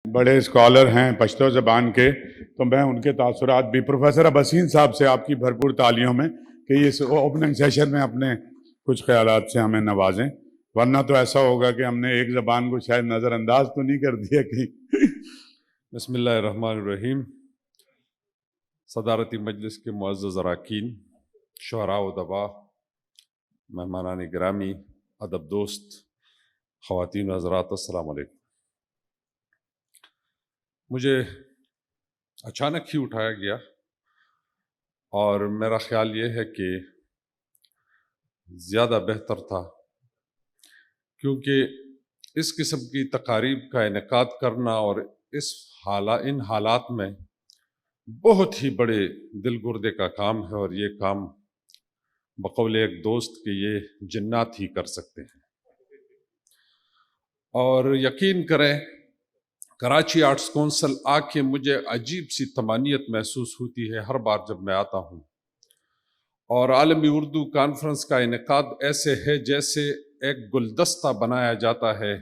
بڑے اسکالر ہیں پشتو زبان کے، تو میں ان کے تاثرات بھی پروفیسر اباسین صاحب سے آپ کی بھرپور تالیوں میں کہ اس اوپننگ سیشن میں اپنے کچھ خیالات سے ہمیں نوازیں، ورنہ تو ایسا ہوگا کہ ہم نے ایک زبان کو شاید نظر انداز تو نہیں کر دیا کہیں۔ بسم اللہ الرحمن الرحیم۔ صدارتی مجلس کے معزز اراکین، شعراء و ادباء، مہمانان گرامی، ادب دوست، خواتین و حضرات، السلام علیکم۔ مجھے اچانک ہی اٹھایا گیا اور میرا خیال یہ ہے کہ زیادہ بہتر تھا، کیونکہ اس قسم کی تقاریب کا انعقاد کرنا اور ان حالات میں بہت ہی بڑے دل گردے کا کام ہے، اور یہ کام بقول ایک دوست کہ یہ جنات ہی کر سکتے ہیں۔ اور یقین کریں، کراچی آرٹس کونسل آ کے مجھے عجیب سی طمانینت محسوس ہوتی ہے ہر بار جب میں آتا ہوں، اور عالمی اردو کانفرنس کا انعقاد ایسے ہے جیسے ایک گلدستہ بنایا جاتا ہے،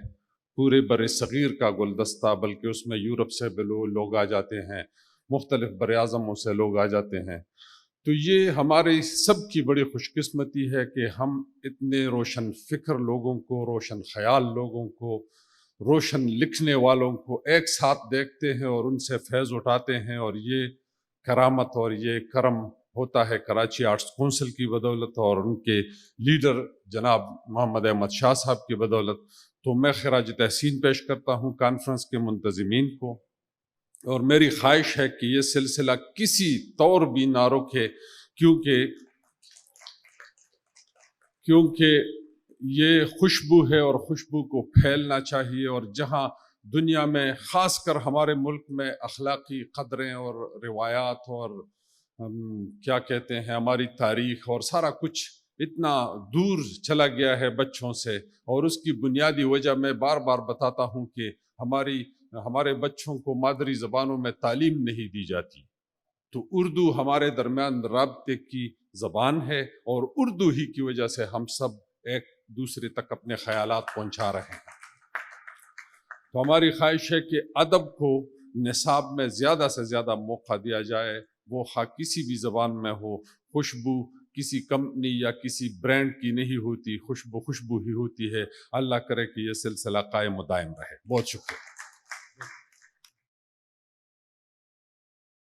پورے بر صغیر کا گلدستہ، بلکہ اس میں یورپ سے بھی لوگ آ جاتے ہیں، مختلف براعظموں سے لوگ آ جاتے ہیں۔ تو یہ ہماری سب کی بڑی خوش قسمتی ہے کہ ہم اتنے روشن فکر لوگوں کو، روشن خیال لوگوں کو، روشن لکھنے والوں کو ایک ساتھ دیکھتے ہیں اور ان سے فیض اٹھاتے ہیں، اور یہ کرامت اور یہ کرم ہوتا ہے کراچی آرٹس کونسل کی بدولت اور ان کے لیڈر جناب محمد احمد شاہ صاحب کی بدولت۔ تو میں خراج تحسین پیش کرتا ہوں کانفرنس کے منتظمین کو، اور میری خواہش ہے کہ یہ سلسلہ کسی طور بھی نہ رکے، کیونکہ یہ خوشبو ہے اور خوشبو کو پھیلنا چاہیے، اور جہاں دنیا میں خاص کر ہمارے ملک میں اخلاقی قدریں اور روایات اور کیا کہتے ہیں ہماری تاریخ اور سارا کچھ اتنا دور چلا گیا ہے بچوں سے، اور اس کی بنیادی وجہ میں بار بار بتاتا ہوں کہ ہمارے بچوں کو مادری زبانوں میں تعلیم نہیں دی جاتی۔ تو اردو ہمارے درمیان رابطے کی زبان ہے، اور اردو ہی کی وجہ سے ہم سب ایک دوسرے تک اپنے خیالات پہنچا رہے ہیں۔ تو ہماری خواہش ہے کہ ادب کو نصاب میں زیادہ سے زیادہ موقع دیا جائے، وہ کسی بھی زبان میں ہو۔ خوشبو کسی کمپنی یا کسی برانڈ کی نہیں ہوتی، خوشبو ہی ہوتی ہے۔ اللہ کرے کہ یہ سلسلہ قائم و دائم رہے۔ بہت شکریہ۔